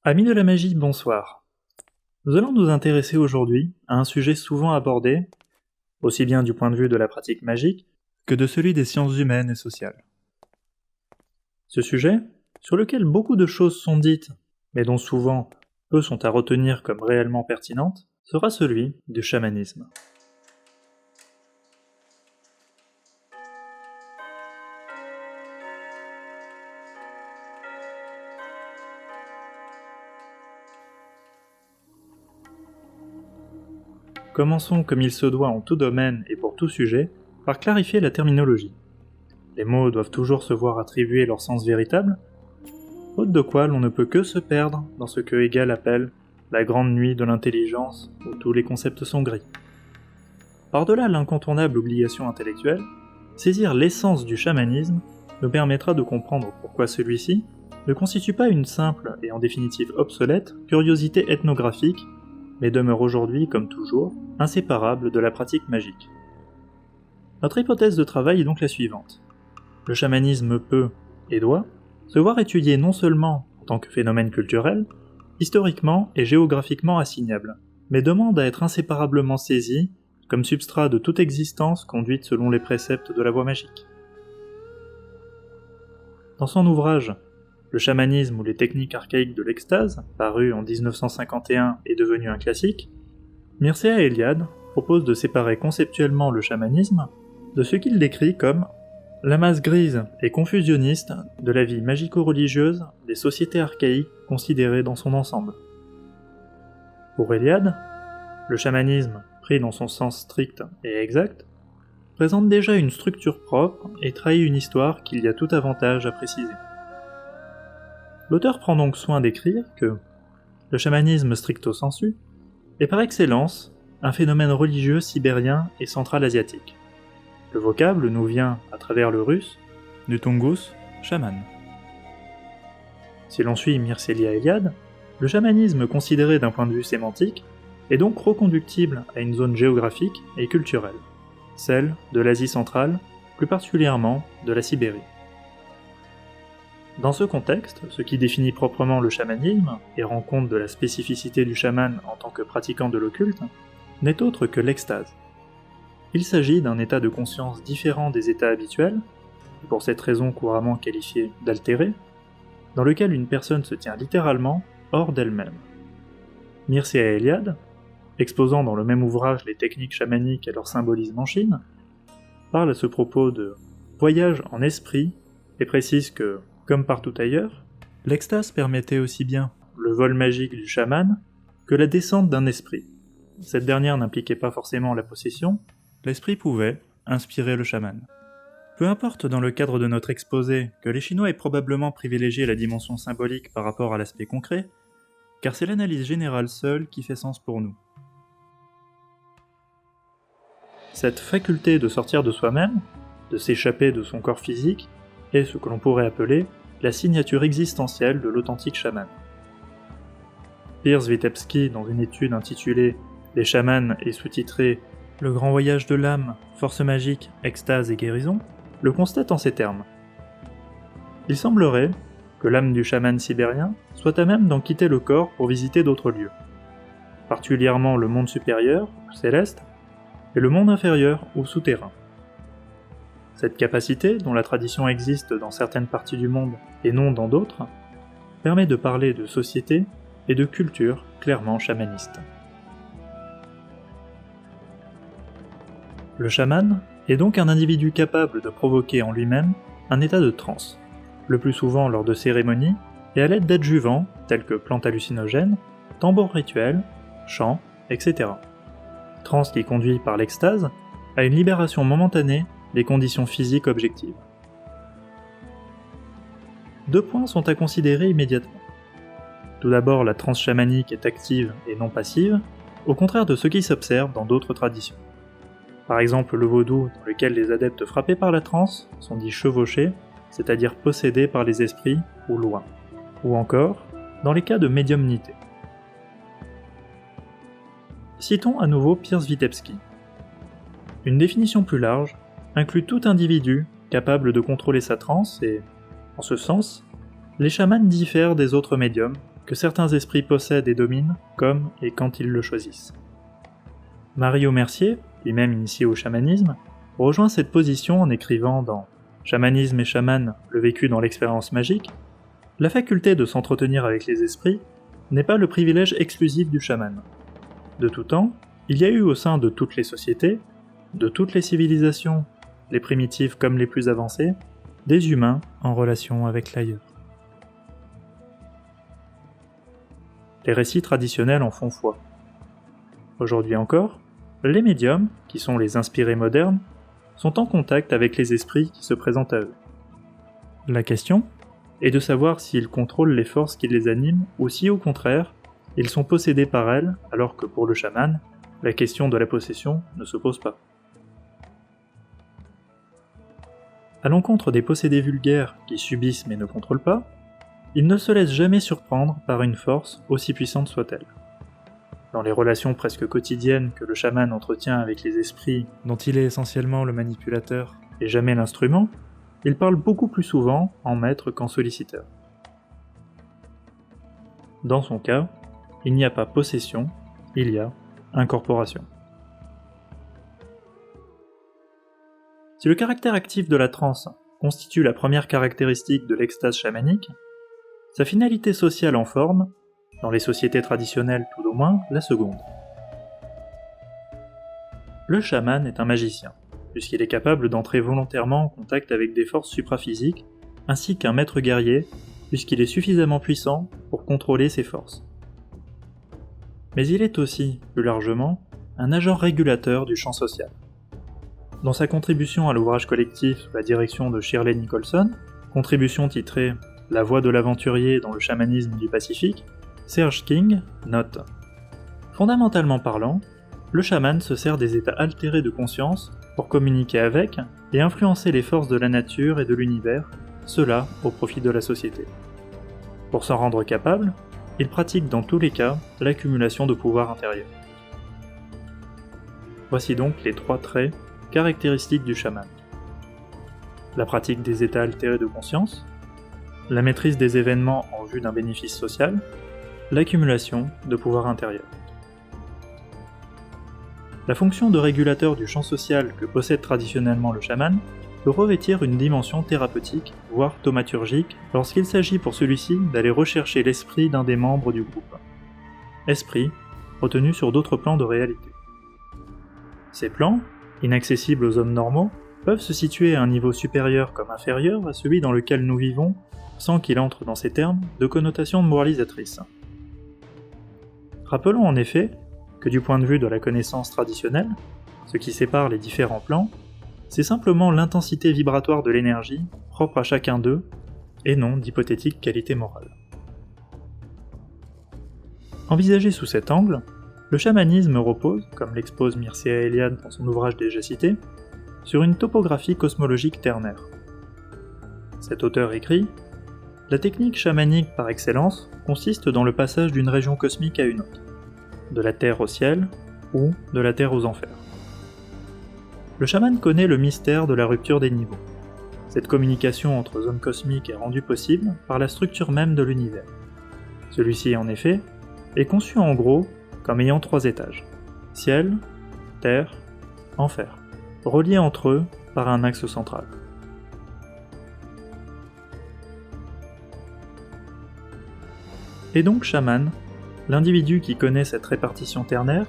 Amis de la magie, bonsoir. Nous allons nous intéresser aujourd'hui à un sujet souvent abordé, aussi bien du point de vue de la pratique magique que de celui des sciences humaines et sociales. Ce sujet, sur lequel beaucoup de choses sont dites, mais dont souvent peu sont à retenir comme réellement pertinentes, sera celui du chamanisme. Commençons comme il se doit en tout domaine et pour tout sujet, par clarifier la terminologie. Les mots doivent toujours se voir attribuer leur sens véritable, faute de quoi l'on ne peut que se perdre dans ce que Hegel appelle la grande nuit de l'intelligence, où tous les concepts sont gris. Par-delà l'incontournable obligation intellectuelle, saisir l'essence du chamanisme nous permettra de comprendre pourquoi celui-ci ne constitue pas une simple et en définitive obsolète curiosité ethnographique, mais demeure aujourd'hui, comme toujours, inséparable de la pratique magique. Notre hypothèse de travail est donc la suivante. Le chamanisme peut, et doit, se voir étudié non seulement en tant que phénomène culturel, historiquement et géographiquement assignable, mais demande à être inséparablement saisi comme substrat de toute existence conduite selon les préceptes de la voie magique. Dans son ouvrage « Le chamanisme ou les techniques archaïques de l'extase », paru en 1951 et devenu un classique, Mircea Eliade propose de séparer conceptuellement le chamanisme de ce qu'il décrit comme la masse grise et confusionniste de la vie magico-religieuse des sociétés archaïques considérées dans son ensemble. Pour Eliade, le chamanisme, pris dans son sens strict et exact, présente déjà une structure propre et trahit une histoire qu'il y a tout avantage à préciser. L'auteur prend donc soin d'écrire que le chamanisme stricto sensu est par excellence un phénomène religieux sibérien et central-asiatique. Le vocable nous vient, à travers le russe, du tungus, chaman. Si l'on suit Mircea Eliade, le chamanisme considéré d'un point de vue sémantique est donc reconductible à une zone géographique et culturelle, celle de l'Asie centrale, plus particulièrement de la Sibérie. Dans ce contexte, ce qui définit proprement le chamanisme, et rend compte de la spécificité du chaman en tant que pratiquant de l'occulte, n'est autre que l'extase. Il s'agit d'un état de conscience différent des états habituels, et pour cette raison couramment qualifié d'altéré, dans lequel une personne se tient littéralement hors d'elle-même. Mircea Eliade, exposant dans le même ouvrage les techniques chamaniques et leur symbolisme en Chine, parle à ce propos de « voyage en esprit » et précise que, comme partout ailleurs, l'extase permettait aussi bien le vol magique du chaman que la descente d'un esprit. Cette dernière n'impliquait pas forcément la possession, l'esprit pouvait inspirer le chaman. Peu importe dans le cadre de notre exposé que les Chinois aient probablement privilégié la dimension symbolique par rapport à l'aspect concret, car c'est l'analyse générale seule qui fait sens pour nous. Cette faculté de sortir de soi-même, de s'échapper de son corps physique, est ce que l'on pourrait appeler la signature existentielle de l'authentique chaman. Piers Vitebsky, dans une étude intitulée « Les chamans » et sous-titrée « Le grand voyage de l'âme, force magique, extase et guérison », le constate en ces termes. Il semblerait que l'âme du chaman sibérien soit à même d'en quitter le corps pour visiter d'autres lieux, particulièrement le monde supérieur, ou céleste, et le monde inférieur, ou souterrain. Cette capacité, dont la tradition existe dans certaines parties du monde et non dans d'autres, permet de parler de société et de culture clairement chamanistes. Le chaman est donc un individu capable de provoquer en lui-même un état de transe, le plus souvent lors de cérémonies et à l'aide d'adjuvants tels que plantes hallucinogènes, tambours rituels, chants, etc. Transe qui conduit par l'extase à une libération momentanée des conditions physiques objectives. Deux points sont à considérer immédiatement. Tout d'abord, la transe chamanique est active et non passive, au contraire de ce qui s'observe dans d'autres traditions. Par exemple le vaudou, dans lequel les adeptes frappés par la transe sont dits chevauchés, c'est-à-dire possédés par les esprits ou loin, ou encore dans les cas de médiumnité. Citons à nouveau Piers Vitebsky. Une définition plus large inclut tout individu capable de contrôler sa transe et, en ce sens, les chamans diffèrent des autres médiums que certains esprits possèdent et dominent, comme et quand ils le choisissent. Mario Mercier, lui-même initié au chamanisme, rejoint cette position en écrivant dans Chamanisme et chaman, le vécu dans l'expérience magique, la faculté de s'entretenir avec les esprits n'est pas le privilège exclusif du chaman. De tout temps, il y a eu au sein de toutes les sociétés, de toutes les civilisations, les primitives comme les plus avancées, des humains en relation avec l'ailleurs. Les récits traditionnels en font foi. Aujourd'hui encore, les médiums, qui sont les inspirés modernes, sont en contact avec les esprits qui se présentent à eux. La question est de savoir s'ils contrôlent les forces qui les animent ou si au contraire, ils sont possédés par elles, alors que pour le chaman, la question de la possession ne se pose pas. À l'encontre des possédés vulgaires qui subissent mais ne contrôlent pas, ils ne se laissent jamais surprendre par une force aussi puissante soit-elle. Dans les relations presque quotidiennes que le chaman entretient avec les esprits dont il est essentiellement le manipulateur et jamais l'instrument, il parle beaucoup plus souvent en maître qu'en solliciteur. Dans son cas, il n'y a pas possession, il y a incorporation. Si le caractère actif de la transe constitue la première caractéristique de l'extase chamanique, sa finalité sociale en forme, dans les sociétés traditionnelles tout au moins, la seconde. Le chaman est un magicien, puisqu'il est capable d'entrer volontairement en contact avec des forces supraphysiques, ainsi qu'un maître guerrier, puisqu'il est suffisamment puissant pour contrôler ces forces. Mais il est aussi, plus largement, un agent régulateur du champ social. Dans sa contribution à l'ouvrage collectif sous la direction de Shirley Nicholson, contribution titrée « La voie de l'aventurier dans le chamanisme du Pacifique », Serge King note « Fondamentalement parlant, le chaman se sert des états altérés de conscience pour communiquer avec et influencer les forces de la nature et de l'univers, cela au profit de la société. Pour s'en rendre capable, il pratique dans tous les cas l'accumulation de pouvoir intérieur. » Voici donc les 3 traits caractéristiques du chaman. La pratique des états altérés de conscience, la maîtrise des événements en vue d'un bénéfice social, l'accumulation de pouvoir intérieur. La fonction de régulateur du champ social que possède traditionnellement le chaman peut revêtir une dimension thérapeutique, voire thaumaturgique, lorsqu'il s'agit pour celui-ci d'aller rechercher l'esprit d'un des membres du groupe. Esprit, retenu sur d'autres plans de réalité. Ces plans, inaccessibles aux hommes normaux, peuvent se situer à un niveau supérieur comme inférieur à celui dans lequel nous vivons, sans qu'il entre dans ces termes de connotation moralisatrice. Rappelons en effet que du point de vue de la connaissance traditionnelle, ce qui sépare les différents plans, c'est simplement l'intensité vibratoire de l'énergie propre à chacun d'eux, et non d'hypothétiques qualités morales. Envisagé sous cet angle, le chamanisme repose, comme l'expose Mircea Eliade dans son ouvrage déjà cité, sur une topographie cosmologique ternaire. Cet auteur écrit « La technique chamanique par excellence consiste dans le passage d'une région cosmique à une autre, de la Terre au ciel ou de la Terre aux enfers. Le chaman connaît le mystère de la rupture des niveaux. Cette communication entre zones cosmiques est rendue possible par la structure même de l'univers. Celui-ci, en effet, est conçu en gros comme ayant 3 étages, ciel, terre, enfer, reliés entre eux par un axe central. Et donc chaman, l'individu qui connaît cette répartition ternaire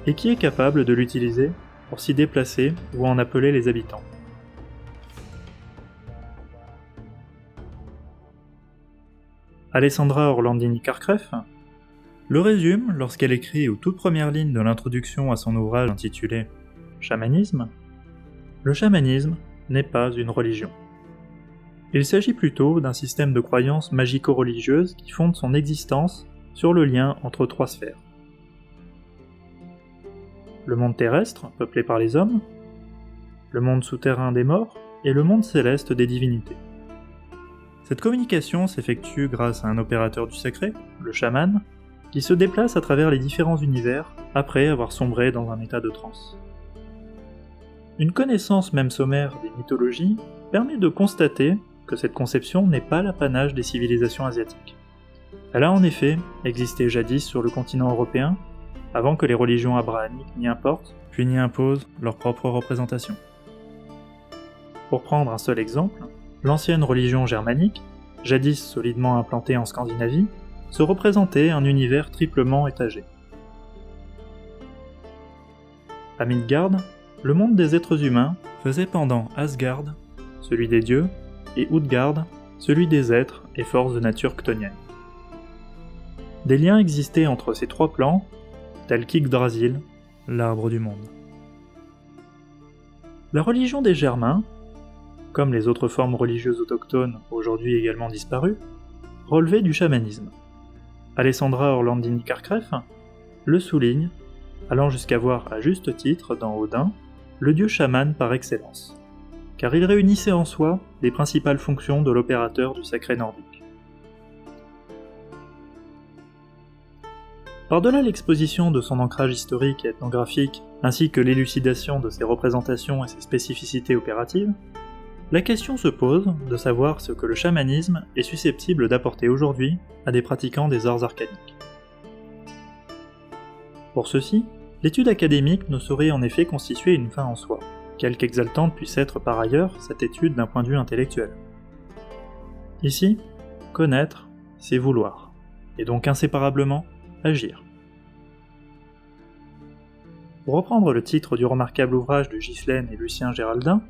et qui est capable de l'utiliser pour s'y déplacer ou en appeler les habitants. Alessandra Orlandini-Carcreff le résume lorsqu'elle écrit aux toutes premières lignes de l'introduction à son ouvrage intitulé « Chamanisme ». Le chamanisme n'est pas une religion. Il s'agit plutôt d'un système de croyances magico-religieuses qui fonde son existence sur le lien entre 3 sphères. Le monde terrestre, peuplé par les hommes, le monde souterrain des morts et le monde céleste des divinités. Cette communication s'effectue grâce à un opérateur du sacré, le chaman, qui se déplace à travers les différents univers après avoir sombré dans un état de transe. Une connaissance même sommaire des mythologies permet de constater que cette conception n'est pas l'apanage des civilisations asiatiques. Elle a en effet existé jadis sur le continent européen, avant que les religions abrahamiques n'y importent, puis n'y imposent leur propre représentation. Pour prendre un seul exemple, l'ancienne religion germanique, jadis solidement implantée en Scandinavie, se représentait un univers triplement étagé. À Midgard, le monde des êtres humains faisait pendant Asgard, celui des dieux, et Utgard, celui des êtres et forces de nature chtoniennes. Des liens existaient entre ces trois plans, tels qu'Yggdrasil, l'arbre du monde. La religion des Germains, comme les autres formes religieuses autochtones aujourd'hui également disparues, relevait du chamanisme. Alessandra Orlandini-Carcreff le souligne, allant jusqu'à voir à juste titre dans Odin le dieu chaman par excellence, car il réunissait en soi les principales fonctions de l'opérateur du sacré nordique. Par-delà l'exposition de son ancrage historique et ethnographique, ainsi que l'élucidation de ses représentations et ses spécificités opératives, la question se pose de savoir ce que le chamanisme est susceptible d'apporter aujourd'hui à des pratiquants des arts arcaniques. Pour ceci, l'étude académique ne saurait en effet constituer une fin en soi, quelque exaltante puisse être par ailleurs cette étude d'un point de vue intellectuel. Ici, connaître, c'est vouloir, et donc inséparablement, agir. Pour reprendre le titre du remarquable ouvrage de Ghislaine et Lucien Géraldin,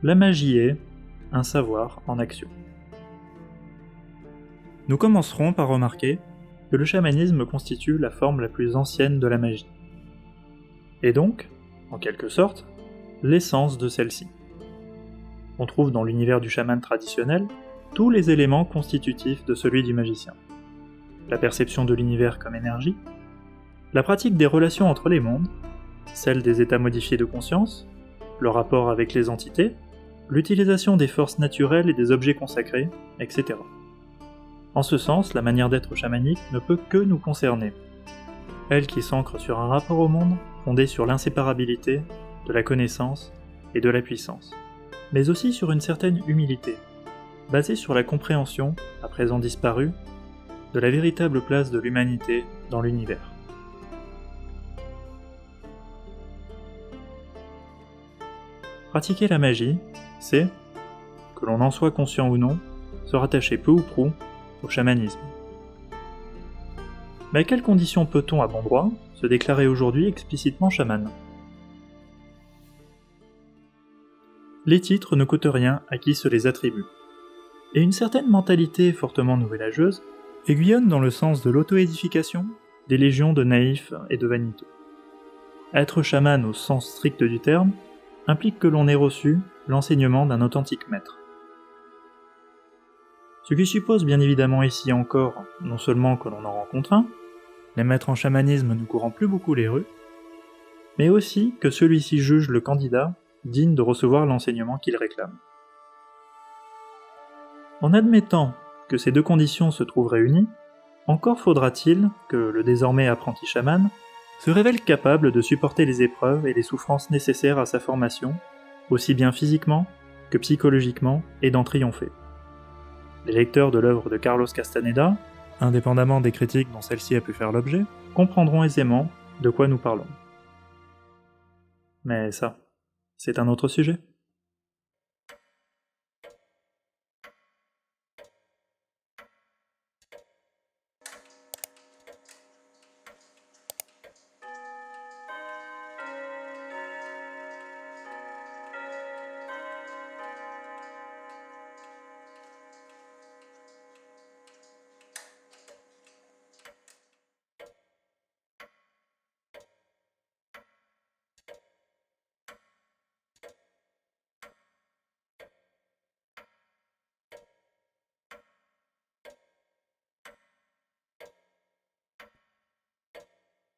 la magie est un savoir en action. Nous commencerons par remarquer que le chamanisme constitue la forme la plus ancienne de la magie, et donc, en quelque sorte, l'essence de celle-ci. On trouve dans l'univers du chaman traditionnel tous les éléments constitutifs de celui du magicien. La perception de l'univers comme énergie, la pratique des relations entre les mondes, celle des états modifiés de conscience, le rapport avec les entités, l'utilisation des forces naturelles et des objets consacrés, etc. En ce sens, la manière d'être chamanique ne peut que nous concerner, elle qui s'ancre sur un rapport au monde fondé sur l'inséparabilité, de la connaissance et de la puissance, mais aussi sur une certaine humilité, basée sur la compréhension, à présent disparue, de la véritable place de l'humanité dans l'univers. Pratiquer la magie, c'est, que l'on en soit conscient ou non, se rattacher peu ou prou au chamanisme. Mais à quelles conditions peut-on, à bon droit, se déclarer aujourd'hui explicitement chaman ? Les titres ne coûtent rien à qui se les attribue, et une certaine mentalité fortement nouvelageuse aiguillonne dans le sens de l'auto-édification des légions de naïfs et de vaniteux. Être chaman au sens strict du terme implique que l'on ait reçu l'enseignement d'un authentique maître. Ce qui suppose bien évidemment ici encore, non seulement que l'on en rencontre un, les maîtres en chamanisme ne courant plus beaucoup les rues, mais aussi que celui-ci juge le candidat digne de recevoir l'enseignement qu'il réclame. En admettant que ces deux conditions se trouvent réunies, encore faudra-t-il que le désormais apprenti chaman se révèle capable de supporter les épreuves et les souffrances nécessaires à sa formation, aussi bien physiquement que psychologiquement, et d'en triompher. Les lecteurs de l'œuvre de Carlos Castaneda, indépendamment des critiques dont celle-ci a pu faire l'objet, comprendront aisément de quoi nous parlons. Mais ça, c'est un autre sujet.